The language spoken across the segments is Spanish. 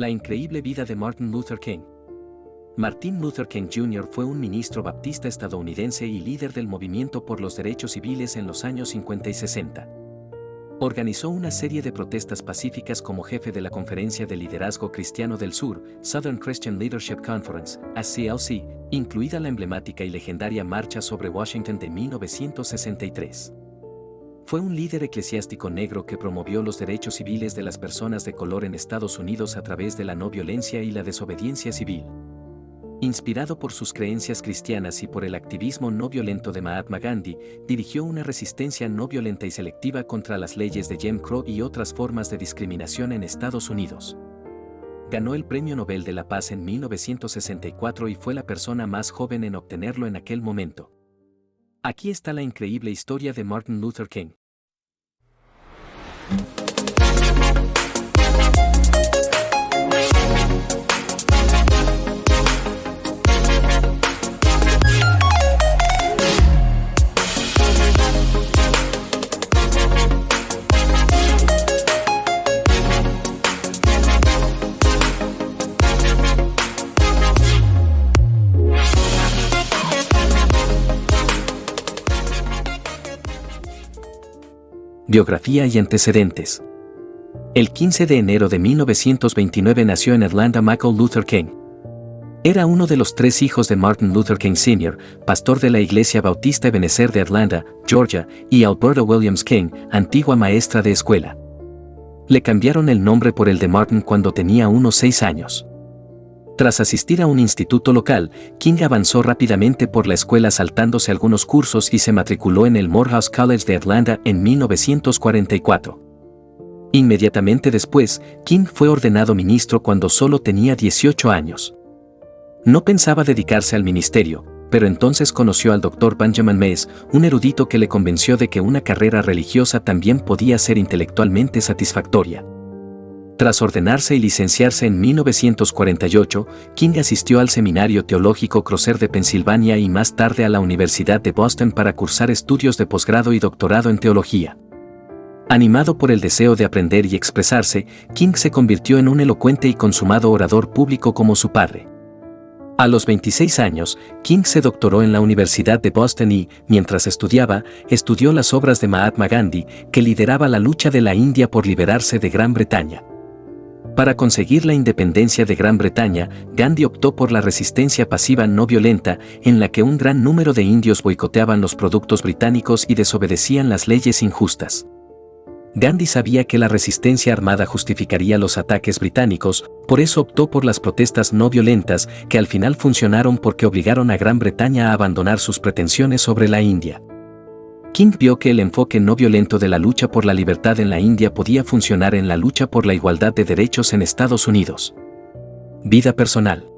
La increíble vida de Martin Luther King. Martin Luther King Jr. fue un ministro baptista estadounidense y líder del movimiento por los derechos civiles en los años 50 y 60. Organizó una serie de protestas pacíficas como jefe de la Conferencia de Liderazgo Cristiano del Sur, Southern Christian Leadership Conference, SCLC, incluida la emblemática y legendaria Marcha sobre Washington de 1963. Fue un líder eclesiástico negro que promovió los derechos civiles de las personas de color en Estados Unidos a través de la no violencia y la desobediencia civil. Inspirado por sus creencias cristianas y por el activismo no violento de Mahatma Gandhi, dirigió una resistencia no violenta y selectiva contra las leyes de Jim Crow y otras formas de discriminación en Estados Unidos. Ganó el Premio Nobel de la Paz en 1964 y fue la persona más joven en obtenerlo en aquel momento. Aquí está la increíble historia de Martin Luther King. Biografía y antecedentes. El 15 de enero de 1929 nació en Atlanta Michael Luther King. Era uno de los 3 hijos de Martin Luther King Sr., pastor de la Iglesia Bautista Ebenezer de Atlanta, Georgia, y Alberta Williams King, antigua maestra de escuela. Le cambiaron el nombre por el de Martin cuando tenía unos 6 años. Tras asistir a un instituto local, King avanzó rápidamente por la escuela saltándose algunos cursos y se matriculó en el Morehouse College de Atlanta en 1944. Inmediatamente después, King fue ordenado ministro cuando solo tenía 18 años. No pensaba dedicarse al ministerio, pero entonces conoció al Dr. Benjamin Mays, un erudito que le convenció de que una carrera religiosa también podía ser intelectualmente satisfactoria. Tras ordenarse y licenciarse en 1948, King asistió al Seminario Teológico Crozer de Pensilvania y más tarde a la Universidad de Boston para cursar estudios de posgrado y doctorado en teología. Animado por el deseo de aprender y expresarse, King se convirtió en un elocuente y consumado orador público como su padre. A los 26 años, King se doctoró en la Universidad de Boston y, mientras estudiaba, estudió las obras de Mahatma Gandhi, que lideraba la lucha de la India por liberarse de Gran Bretaña. Para conseguir la independencia de Gran Bretaña, Gandhi optó por la resistencia pasiva no violenta, en la que un gran número de indios boicoteaban los productos británicos y desobedecían las leyes injustas. Gandhi sabía que la resistencia armada justificaría los ataques británicos, por eso optó por las protestas no violentas, que al final funcionaron porque obligaron a Gran Bretaña a abandonar sus pretensiones sobre la India. King vio que el enfoque no violento de la lucha por la libertad en la India podía funcionar en la lucha por la igualdad de derechos en Estados Unidos. Vida personal.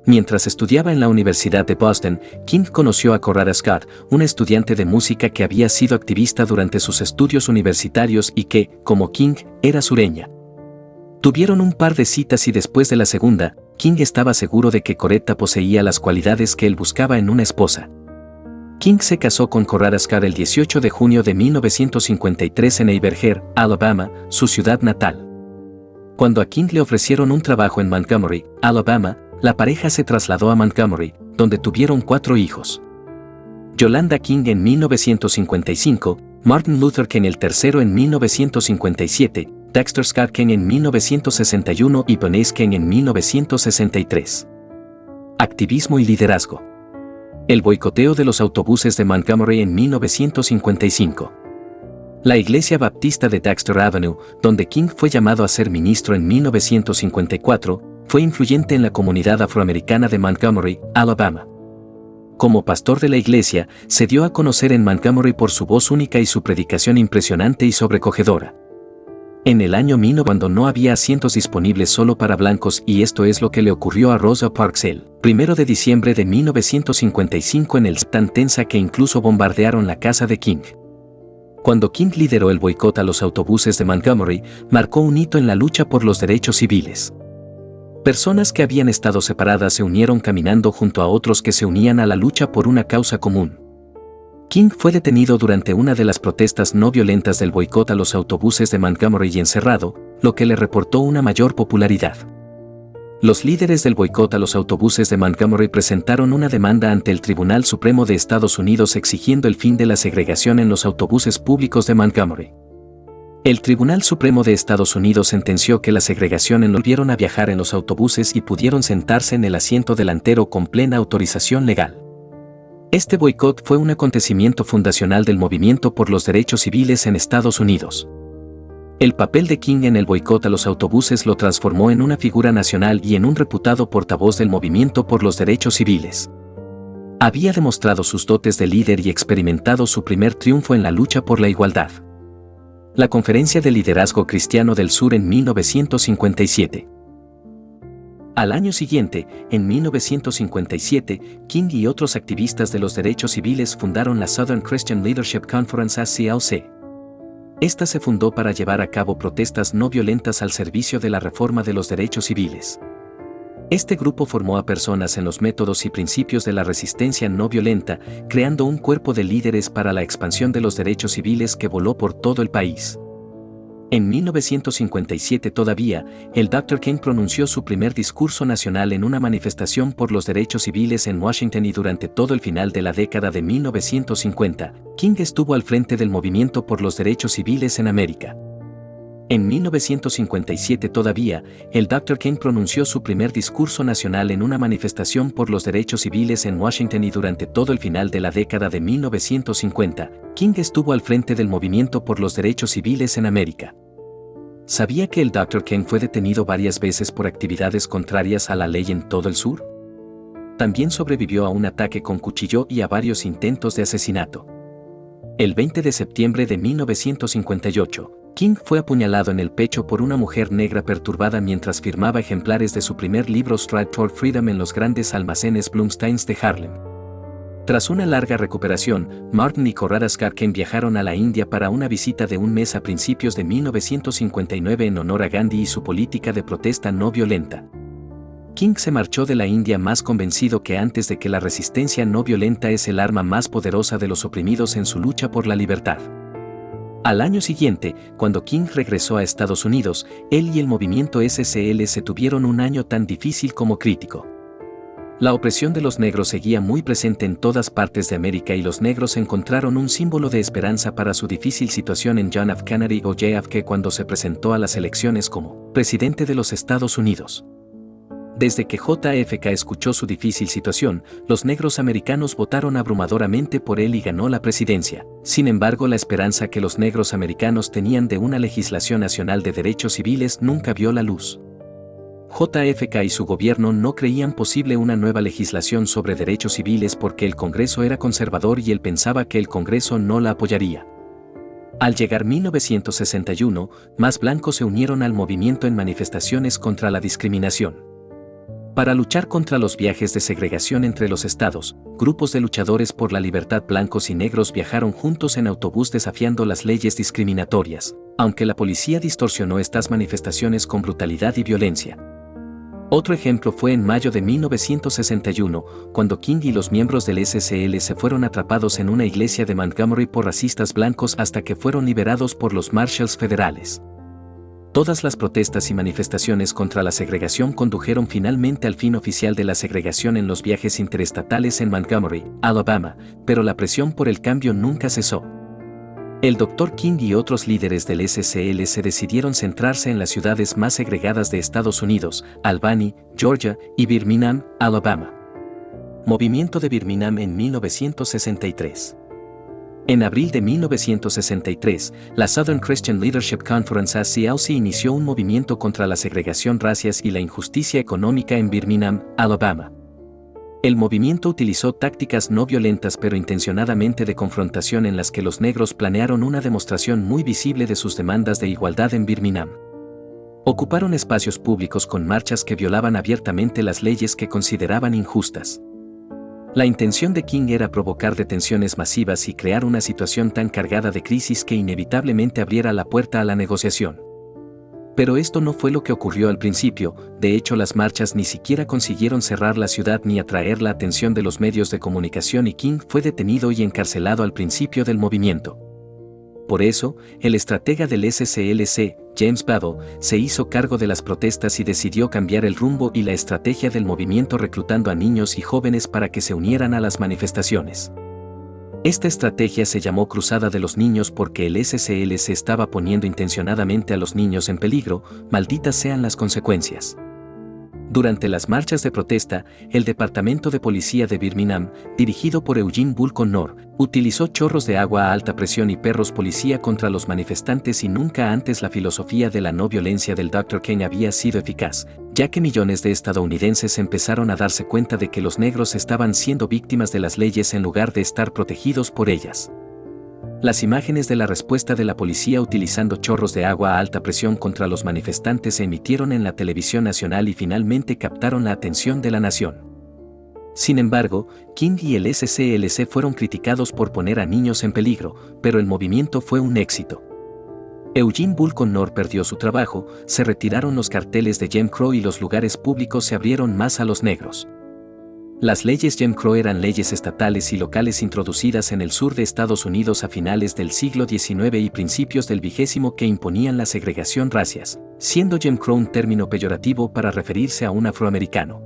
Mientras estudiaba en la Universidad de Boston, King conoció a Coretta Scott, una estudiante de música que había sido activista durante sus estudios universitarios y que, como King, era sureña. Tuvieron un par de citas y después de la segunda, King estaba seguro de que Coretta poseía las cualidades que él buscaba en una esposa. King se casó con Coretta Scott el 18 de junio de 1953 en Iberger, Alabama, su ciudad natal. Cuando a King le ofrecieron un trabajo en Montgomery, Alabama, la pareja se trasladó a Montgomery, donde tuvieron 4 hijos. Yolanda King en 1955, Martin Luther King III en 1957, Dexter Scott King en 1961 y Bernice King en 1963. Activismo y liderazgo. El boicoteo de los autobuses de Montgomery en 1955. La Iglesia Baptista de Dexter Avenue, donde King fue llamado a ser ministro en 1954, fue influyente en la comunidad afroamericana de Montgomery, Alabama. Como pastor de la iglesia, se dio a conocer en Montgomery por su voz única y su predicación impresionante y sobrecogedora. En el año 1900, cuando no había asientos disponibles solo para blancos, y esto es lo que le ocurrió a Rosa Parks el 1 de diciembre de 1955 en el tan tensa que incluso bombardearon la casa de King. Cuando King lideró el boicot a los autobuses de Montgomery, marcó un hito en la lucha por los derechos civiles. Personas que habían estado separadas se unieron caminando junto a otros que se unían a la lucha por una causa común. King fue detenido durante una de las protestas no violentas del boicot a los autobuses de Montgomery y encerrado, lo que le reportó una mayor popularidad. Los líderes del boicot a los autobuses de Montgomery presentaron una demanda ante el Tribunal Supremo de Estados Unidos exigiendo el fin de la segregación en los autobuses públicos de Montgomery. El Tribunal Supremo de Estados Unidos sentenció que la segregación en volvieron a viajar en los autobuses y pudieron sentarse en el asiento delantero con plena autorización legal. Este boicot fue un acontecimiento fundacional del movimiento por los derechos civiles en Estados Unidos. El papel de King en el boicot a los autobuses lo transformó en una figura nacional y en un reputado portavoz del movimiento por los derechos civiles. Había demostrado sus dotes de líder y experimentado su primer triunfo en la lucha por la igualdad. La Conferencia de Liderazgo Cristiano del Sur en 1957. Al año siguiente, en 1957, King y otros activistas de los derechos civiles fundaron la Southern Christian Leadership Conference SCLC. Esta se fundó para llevar a cabo protestas no violentas al servicio de la reforma de los derechos civiles. Este grupo formó a personas en los métodos y principios de la resistencia no violenta, creando un cuerpo de líderes para la expansión de los derechos civiles que voló por todo el país. En 1957 todavía, el Dr. King pronunció su primer discurso nacional en una manifestación por los derechos civiles en Washington y durante todo el final de la década de 1950, King estuvo al frente del movimiento por los derechos civiles en América. En 1957 todavía, el Dr. King pronunció su primer discurso nacional en una manifestación por los derechos civiles en Washington y durante todo el final de la década de 1950, King estuvo al frente del movimiento por los derechos civiles en América. ¿Sabía que el Dr. King fue detenido varias veces por actividades contrarias a la ley en todo el sur? También sobrevivió a un ataque con cuchillo y a varios intentos de asesinato. El 20 de septiembre de 1958, King fue apuñalado en el pecho por una mujer negra perturbada mientras firmaba ejemplares de su primer libro Strive for Freedom en los grandes almacenes Blumsteins de Harlem. Tras una larga recuperación, Martin y Corrada Scarken viajaron a la India para una visita de un mes a principios de 1959 en honor a Gandhi y su política de protesta no violenta. King se marchó de la India más convencido que antes de que la resistencia no violenta es el arma más poderosa de los oprimidos en su lucha por la libertad. Al año siguiente, cuando King regresó a Estados Unidos, él y el movimiento SCLC tuvieron un año tan difícil como crítico. La opresión de los negros seguía muy presente en todas partes de América y los negros encontraron un símbolo de esperanza para su difícil situación en John F. Kennedy o JFK cuando se presentó a las elecciones como presidente de los Estados Unidos. Desde que JFK escuchó su difícil situación, los negros americanos votaron abrumadoramente por él y ganó la presidencia. Sin embargo, la esperanza que los negros americanos tenían de una legislación nacional de derechos civiles nunca vio la luz. JFK y su gobierno no creían posible una nueva legislación sobre derechos civiles porque el Congreso era conservador y él pensaba que el Congreso no la apoyaría. Al llegar 1961, más blancos se unieron al movimiento en manifestaciones contra la discriminación. Para luchar contra los viajes de segregación entre los estados, grupos de luchadores por la libertad blancos y negros viajaron juntos en autobús desafiando las leyes discriminatorias, aunque la policía distorsionó estas manifestaciones con brutalidad y violencia. Otro ejemplo fue en mayo de 1961, cuando King y los miembros del SCL se fueron atrapados en una iglesia de Montgomery por racistas blancos hasta que fueron liberados por los Marshals federales. Todas las protestas y manifestaciones contra la segregación condujeron finalmente al fin oficial de la segregación en los viajes interestatales en Montgomery, Alabama, pero la presión por el cambio nunca cesó. El Dr. King y otros líderes del SCL se decidieron centrarse en las ciudades más segregadas de Estados Unidos, Albany, Georgia y Birmingham, Alabama. Movimiento de Birmingham en 1963. En abril de 1963, la Southern Christian Leadership Conference SCLC inició un movimiento contra la segregación racial y la injusticia económica en Birmingham, Alabama. El movimiento utilizó tácticas no violentas pero intencionadamente de confrontación en las que los negros planearon una demostración muy visible de sus demandas de igualdad en Birmingham. Ocuparon espacios públicos con marchas que violaban abiertamente las leyes que consideraban injustas. La intención de King era provocar detenciones masivas y crear una situación tan cargada de crisis que inevitablemente abriera la puerta a la negociación. Pero esto no fue lo que ocurrió al principio, de hecho las marchas ni siquiera consiguieron cerrar la ciudad ni atraer la atención de los medios de comunicación y King fue detenido y encarcelado al principio del movimiento. Por eso, el estratega del SCLC, James Battle, se hizo cargo de las protestas y decidió cambiar el rumbo y la estrategia del movimiento reclutando a niños y jóvenes para que se unieran a las manifestaciones. Esta estrategia se llamó Cruzada de los Niños porque el SCLC estaba poniendo intencionadamente a los niños en peligro, malditas sean las consecuencias. Durante las marchas de protesta, el Departamento de Policía de Birmingham, dirigido por Eugene Bull Connor, utilizó chorros de agua a alta presión y perros policía contra los manifestantes y nunca antes la filosofía de la no violencia del Dr. King había sido eficaz, ya que millones de estadounidenses empezaron a darse cuenta de que los negros estaban siendo víctimas de las leyes en lugar de estar protegidos por ellas. Las imágenes de la respuesta de la policía utilizando chorros de agua a alta presión contra los manifestantes se emitieron en la televisión nacional y finalmente captaron la atención de la nación. Sin embargo, King y el SCLC fueron criticados por poner a niños en peligro, pero el movimiento fue un éxito. Eugene Bull Connor perdió su trabajo, se retiraron los carteles de Jim Crow y los lugares públicos se abrieron más a los negros. Las leyes Jim Crow eran leyes estatales y locales introducidas en el sur de Estados Unidos a finales del siglo XIX y principios del XX que imponían la segregación racial, siendo Jim Crow un término peyorativo para referirse a un afroamericano.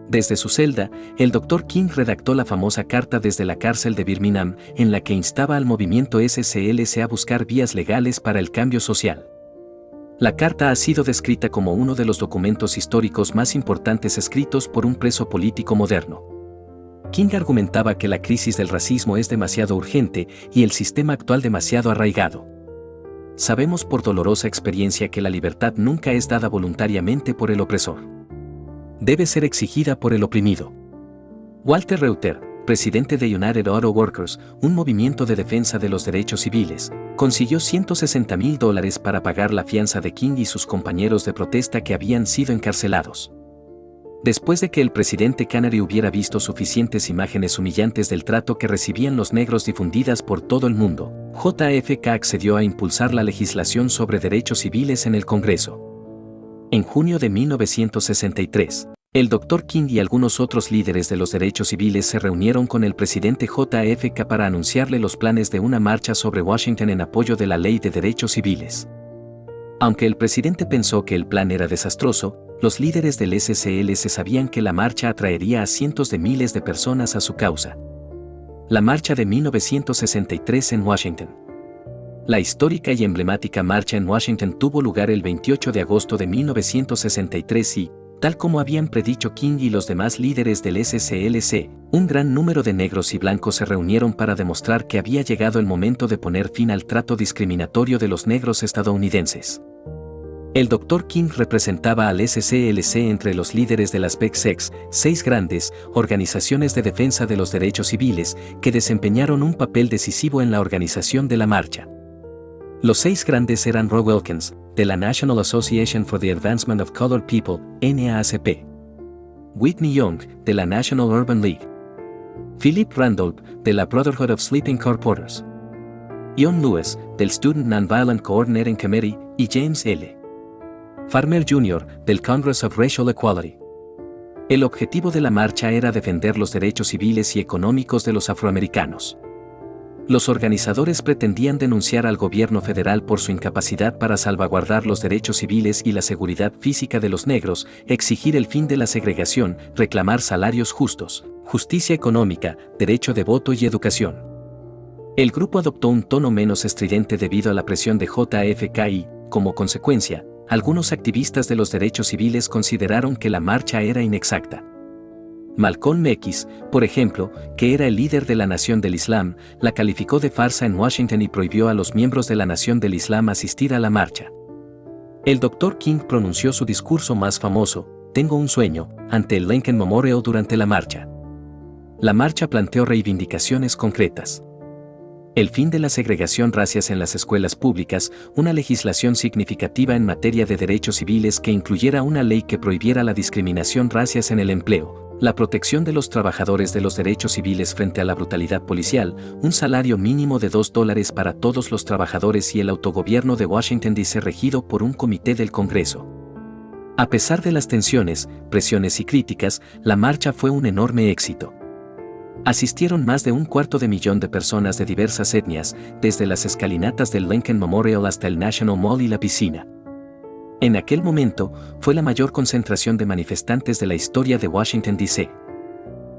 Desde su celda, el Dr. King redactó la famosa carta desde la cárcel de Birmingham, en la que instaba al movimiento SCLC a buscar vías legales para el cambio social. La carta ha sido descrita como uno de los documentos históricos más importantes escritos por un preso político moderno. King argumentaba que la crisis del racismo es demasiado urgente y el sistema actual demasiado arraigado. Sabemos por dolorosa experiencia que la libertad nunca es dada voluntariamente por el opresor. Debe ser exigida por el oprimido. Walter Reuther, presidente de United Auto Workers, un movimiento de defensa de los derechos civiles, consiguió $160,000 para pagar la fianza de King y sus compañeros de protesta que habían sido encarcelados. Después de que el presidente Canary hubiera visto suficientes imágenes humillantes del trato que recibían los negros difundidas por todo el mundo, JFK accedió a impulsar la legislación sobre derechos civiles en el Congreso. En junio de 1963, el Dr. King y algunos otros líderes de los derechos civiles se reunieron con el presidente JFK para anunciarle los planes de una marcha sobre Washington en apoyo de la Ley de Derechos Civiles. Aunque el presidente pensó que el plan era desastroso, los líderes del SCLC sabían que la marcha atraería a cientos de miles de personas a su causa. La marcha de 1963 en Washington. La histórica y emblemática marcha en Washington tuvo lugar el 28 de agosto de 1963 y, tal como habían predicho King y los demás líderes del SCLC, un gran número de negros y blancos se reunieron para demostrar que había llegado el momento de poner fin al trato discriminatorio de los negros estadounidenses. El Dr. King representaba al SCLC entre los líderes de las Big Six, 6 grandes organizaciones de defensa de los derechos civiles, que desempeñaron un papel decisivo en la organización de la marcha. Los 6 grandes eran Roy Wilkins, de la National Association for the Advancement of Colored People, NAACP. Whitney Young, de la National Urban League. Philip Randolph, de la Brotherhood of Sleeping Car Porters. Ian Lewis, del Student Nonviolent Coordinating Committee, y James L. Farmer Jr., del Congress of Racial Equality. El objetivo de la marcha era defender los derechos civiles y económicos de los afroamericanos. Los organizadores pretendían denunciar al gobierno federal por su incapacidad para salvaguardar los derechos civiles y la seguridad física de los negros, exigir el fin de la segregación, reclamar salarios justos, justicia económica, derecho de voto y educación. El grupo adoptó un tono menos estridente debido a la presión de JFK y, como consecuencia, algunos activistas de los derechos civiles consideraron que la marcha era inexacta. Malcolm X, por ejemplo, que era el líder de la Nación del Islam, la calificó de farsa en Washington y prohibió a los miembros de la Nación del Islam asistir a la marcha. El Dr. King pronunció su discurso más famoso, Tengo un sueño, ante el Lincoln Memorial durante la marcha. La marcha planteó reivindicaciones concretas. El fin de la segregación racial en las escuelas públicas, una legislación significativa en materia de derechos civiles que incluyera una ley que prohibiera la discriminación racial en el empleo, la protección de los trabajadores de los derechos civiles frente a la brutalidad policial, un salario mínimo de $2 para todos los trabajadores y el autogobierno de Washington D.C. regido por un comité del Congreso. A pesar de las tensiones, presiones y críticas, la marcha fue un enorme éxito. Asistieron más de 250,000 de personas de diversas etnias, desde las escalinatas del Lincoln Memorial hasta el National Mall y la piscina. En aquel momento, fue la mayor concentración de manifestantes de la historia de Washington, D.C.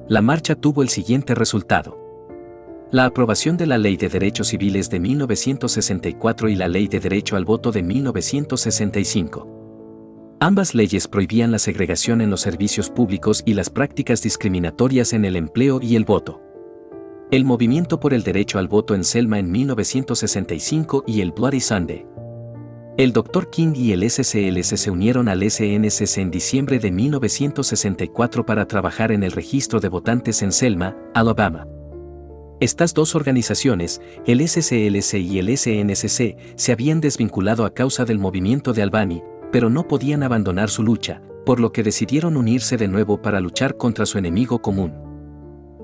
La marcha tuvo el siguiente resultado: la aprobación de la Ley de Derechos Civiles de 1964 y la Ley de Derecho al Voto de 1965. Ambas leyes prohibían la segregación en los servicios públicos y las prácticas discriminatorias en el empleo y el voto. El movimiento por el derecho al voto en Selma en 1965 y el Bloody Sunday. El Dr. King y el SCLC se unieron al SNCC en diciembre de 1964 para trabajar en el registro de votantes en Selma, Alabama. Estas dos organizaciones, el SCLC y el SNCC, se habían desvinculado a causa del movimiento de Albany, pero no podían abandonar su lucha, por lo que decidieron unirse de nuevo para luchar contra su enemigo común.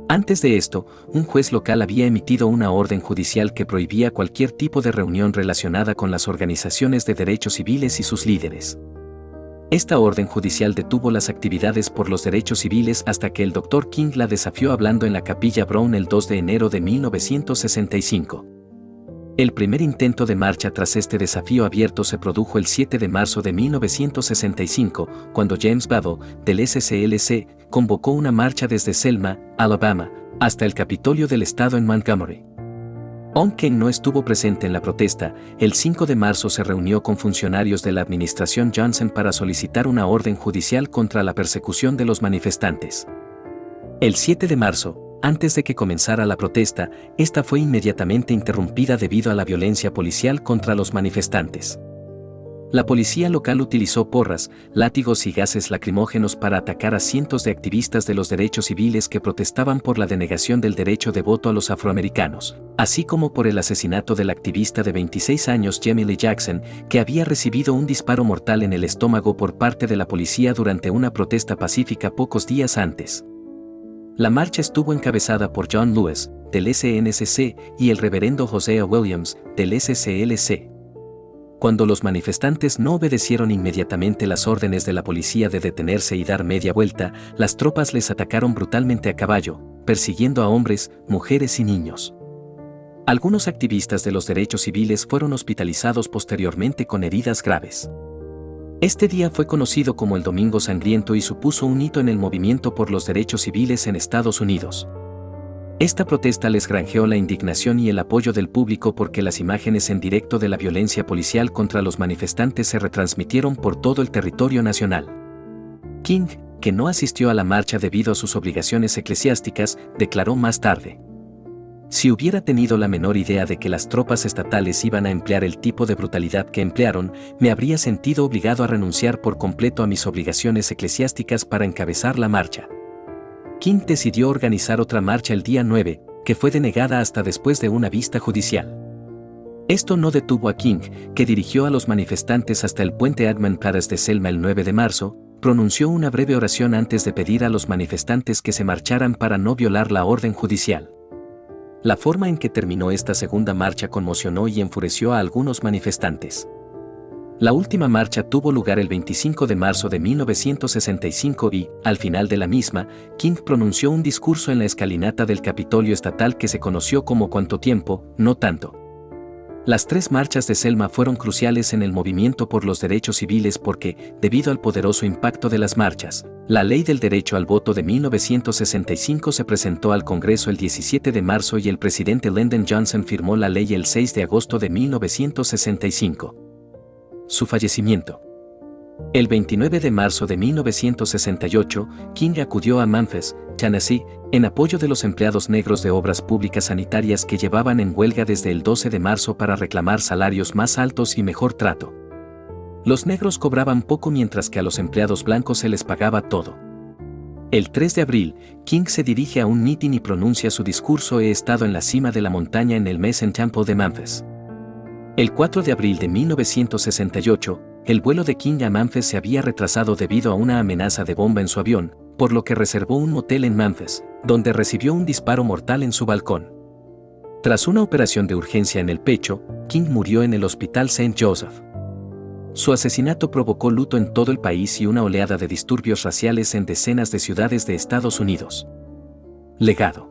Antes de esto, un juez local había emitido una orden judicial que prohibía cualquier tipo de reunión relacionada con las organizaciones de derechos civiles y sus líderes. Esta orden judicial detuvo las actividades por los derechos civiles hasta que el Dr. King la desafió hablando en la Capilla Brown el 2 de enero de 1965. El primer intento de marcha tras este desafío abierto se produjo el 7 de marzo de 1965, cuando James Battle, del SCLC, convocó una marcha desde Selma, Alabama, hasta el Capitolio del Estado en Montgomery. Aunque no estuvo presente en la protesta, el 5 de marzo se reunió con funcionarios de la administración Johnson para solicitar una orden judicial contra la persecución de los manifestantes. El 7 de marzo, antes de que comenzara la protesta, esta fue inmediatamente interrumpida debido a la violencia policial contra los manifestantes. La policía local utilizó porras, látigos y gases lacrimógenos para atacar a cientos de activistas de los derechos civiles que protestaban por la denegación del derecho de voto a los afroamericanos, así como por el asesinato del activista de 26 años Jamie Lee Jackson, que había recibido un disparo mortal en el estómago por parte de la policía durante una protesta pacífica pocos días antes. La marcha estuvo encabezada por John Lewis, del SNCC, y el reverendo Hosea Williams, del SCLC. Cuando los manifestantes no obedecieron inmediatamente las órdenes de la policía de detenerse y dar media vuelta, las tropas les atacaron brutalmente a caballo, persiguiendo a hombres, mujeres y niños. Algunos activistas de los derechos civiles fueron hospitalizados posteriormente con heridas graves. Este día fue conocido como el Domingo Sangriento y supuso un hito en el movimiento por los derechos civiles en Estados Unidos. Esta protesta les granjeó la indignación y el apoyo del público porque las imágenes en directo de la violencia policial contra los manifestantes se retransmitieron por todo el territorio nacional. King, que no asistió a la marcha debido a sus obligaciones eclesiásticas, declaró más tarde: "Si hubiera tenido la menor idea de que las tropas estatales iban a emplear el tipo de brutalidad que emplearon, me habría sentido obligado a renunciar por completo a mis obligaciones eclesiásticas para encabezar la marcha". King decidió organizar otra marcha el día 9, que fue denegada hasta después de una vista judicial. Esto no detuvo a King, que dirigió a los manifestantes hasta el puente Edmund Pettus de Selma el 9 de marzo, pronunció una breve oración antes de pedir a los manifestantes que se marcharan para no violar la orden judicial. La forma en que terminó esta segunda marcha conmocionó y enfureció a algunos manifestantes. La última marcha tuvo lugar el 25 de marzo de 1965 y, al final de la misma, King pronunció un discurso en la escalinata del Capitolio Estatal que se conoció como "Cuánto tiempo, no tanto". Las tres marchas de Selma fueron cruciales en el movimiento por los derechos civiles porque, debido al poderoso impacto de las marchas, la Ley del Derecho al Voto de 1965 se presentó al Congreso el 17 de marzo y el presidente Lyndon Johnson firmó la ley el 6 de agosto de 1965. Su fallecimiento. El 29 de marzo de 1968, King acudió a Memphis, Tennessee, en apoyo de los empleados negros de obras públicas sanitarias que llevaban en huelga desde el 12 de marzo para reclamar salarios más altos y mejor trato. Los negros cobraban poco mientras que a los empleados blancos se les pagaba todo. El 3 de abril, King se dirige a un mitin y pronuncia su discurso "He estado en la cima de la montaña en el Mason Temple de Memphis". El 4 de abril de 1968, el vuelo de King a Memphis se había retrasado debido a una amenaza de bomba en su avión, por lo que reservó un motel en Memphis, donde recibió un disparo mortal en su balcón. Tras una operación de urgencia en el pecho, King murió en el Hospital St. Joseph. Su asesinato provocó luto en todo el país y una oleada de disturbios raciales en decenas de ciudades de Estados Unidos. Legado.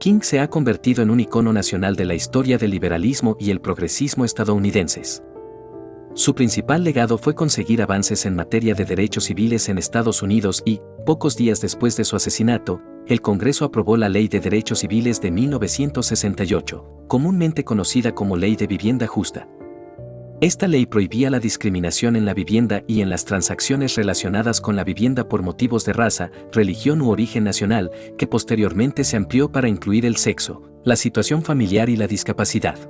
King se ha convertido en un icono nacional de la historia del liberalismo y el progresismo estadounidenses. Su principal legado fue conseguir avances en materia de derechos civiles en Estados Unidos y, pocos días después de su asesinato, el Congreso aprobó la Ley de Derechos Civiles de 1968, comúnmente conocida como Ley de Vivienda Justa. Esta ley prohibía la discriminación en la vivienda y en las transacciones relacionadas con la vivienda por motivos de raza, religión u origen nacional, que posteriormente se amplió para incluir el sexo, la situación familiar y la discapacidad.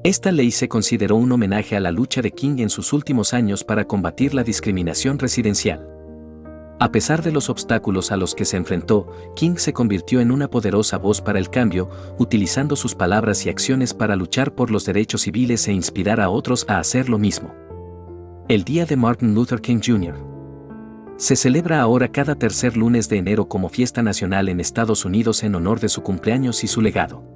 Esta ley se consideró un homenaje a la lucha de King en sus últimos años para combatir la discriminación residencial. A pesar de los obstáculos a los que se enfrentó, King se convirtió en una poderosa voz para el cambio, utilizando sus palabras y acciones para luchar por los derechos civiles e inspirar a otros a hacer lo mismo. El Día de Martin Luther King Jr. se celebra ahora cada tercer lunes de enero como fiesta nacional en Estados Unidos en honor de su cumpleaños y su legado.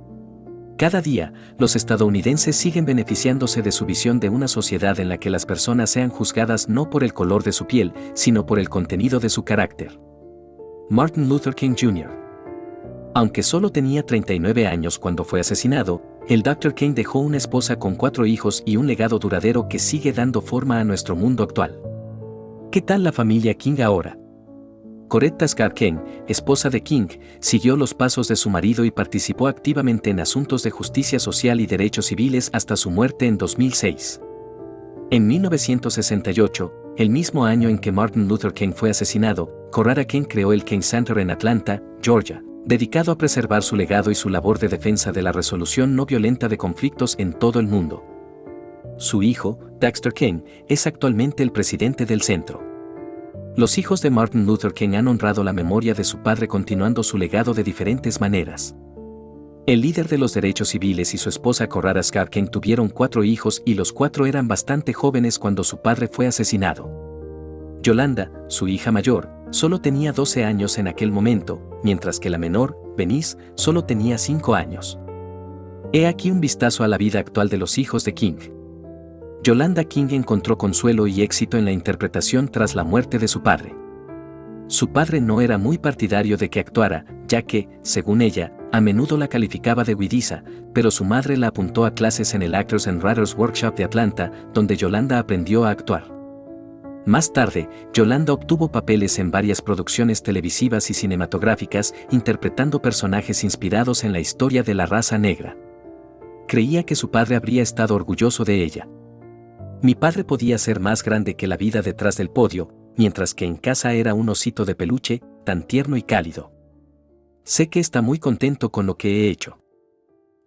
Cada día, los estadounidenses siguen beneficiándose de su visión de una sociedad en la que las personas sean juzgadas no por el color de su piel, sino por el contenido de su carácter. Martin Luther King Jr. Aunque solo tenía 39 años cuando fue asesinado, el Dr. King dejó una esposa con 4 hijos y un legado duradero que sigue dando forma a nuestro mundo actual. ¿Qué tal la familia King ahora? Coretta Scott King, esposa de King, siguió los pasos de su marido y participó activamente en asuntos de justicia social y derechos civiles hasta su muerte en 2006. En 1968, el mismo año en que Martin Luther King fue asesinado, Coretta King creó el King Center en Atlanta, Georgia, dedicado a preservar su legado y su labor de defensa de la resolución no violenta de conflictos en todo el mundo. Su hijo, Dexter King, es actualmente el presidente del centro. Los hijos de Martin Luther King han honrado la memoria de su padre continuando su legado de diferentes maneras. El líder de los derechos civiles y su esposa Coretta Scott King tuvieron 4 hijos y los 4 eran bastante jóvenes cuando su padre fue asesinado. Yolanda, su hija mayor, solo tenía 12 años en aquel momento, mientras que la menor, Venice, solo tenía 5 años. He aquí un vistazo a la vida actual de los hijos de King. Yolanda King encontró consuelo y éxito en la interpretación tras la muerte de su padre. Su padre no era muy partidario de que actuara, ya que, según ella, a menudo la calificaba de huidiza, pero su madre la apuntó a clases en el Actors and Writers Workshop de Atlanta, donde Yolanda aprendió a actuar. Más tarde, Yolanda obtuvo papeles en varias producciones televisivas y cinematográficas, interpretando personajes inspirados en la historia de la raza negra. Creía que su padre habría estado orgulloso de ella. Mi padre podía ser más grande que la vida detrás del podio, mientras que en casa era un osito de peluche, tan tierno y cálido. Sé que está muy contento con lo que he hecho.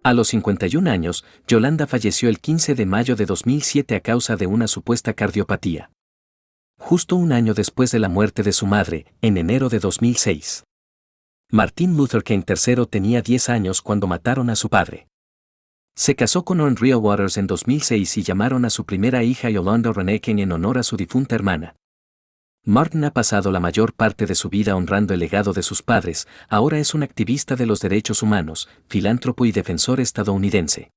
A los 51 años, Yolanda falleció el 15 de mayo de 2007 a causa de una supuesta cardiopatía. Justo un año después de la muerte de su madre, en enero de 2006. Martin Luther King III tenía 10 años cuando mataron a su padre. Se casó con Andrea Waters en 2006 y llamaron a su primera hija Yolanda Renee King en honor a su difunta hermana. Martin ha pasado la mayor parte de su vida honrando el legado de sus padres, ahora es un activista de los derechos humanos, filántropo y defensor estadounidense.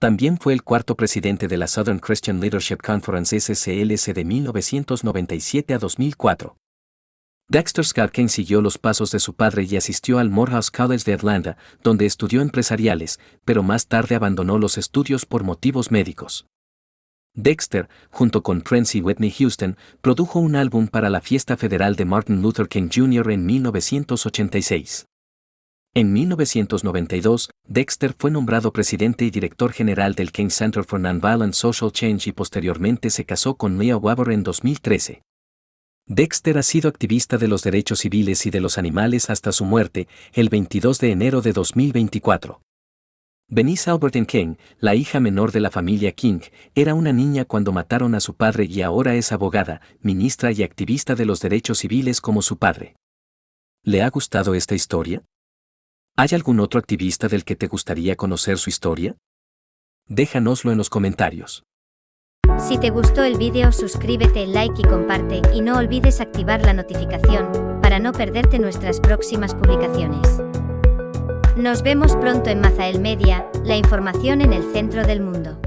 También fue el 4º presidente de la Southern Christian Leadership Conference SCLC de 1997 a 2004. Dexter Scott King siguió los pasos de su padre y asistió al Morehouse College de Atlanta, donde estudió empresariales, pero más tarde abandonó los estudios por motivos médicos. Dexter, junto con Prince y Whitney Houston, produjo un álbum para la fiesta federal de Martin Luther King Jr. en 1986. En 1992, Dexter fue nombrado presidente y director general del King Center for Nonviolent Social Change y posteriormente se casó con Leah Weber en 2013. Dexter ha sido activista de los derechos civiles y de los animales hasta su muerte, el 22 de enero de 2024. Venice Albertine King, la hija menor de la familia King, era una niña cuando mataron a su padre y ahora es abogada, ministra y activista de los derechos civiles como su padre. ¿Le ha gustado esta historia? ¿Hay algún otro activista del que te gustaría conocer su historia? Déjanoslo en los comentarios. Si te gustó el vídeo, suscríbete, like y comparte, y no olvides activar la notificación, para no perderte nuestras próximas publicaciones. Nos vemos pronto en Mazael Media, la información en el centro del mundo.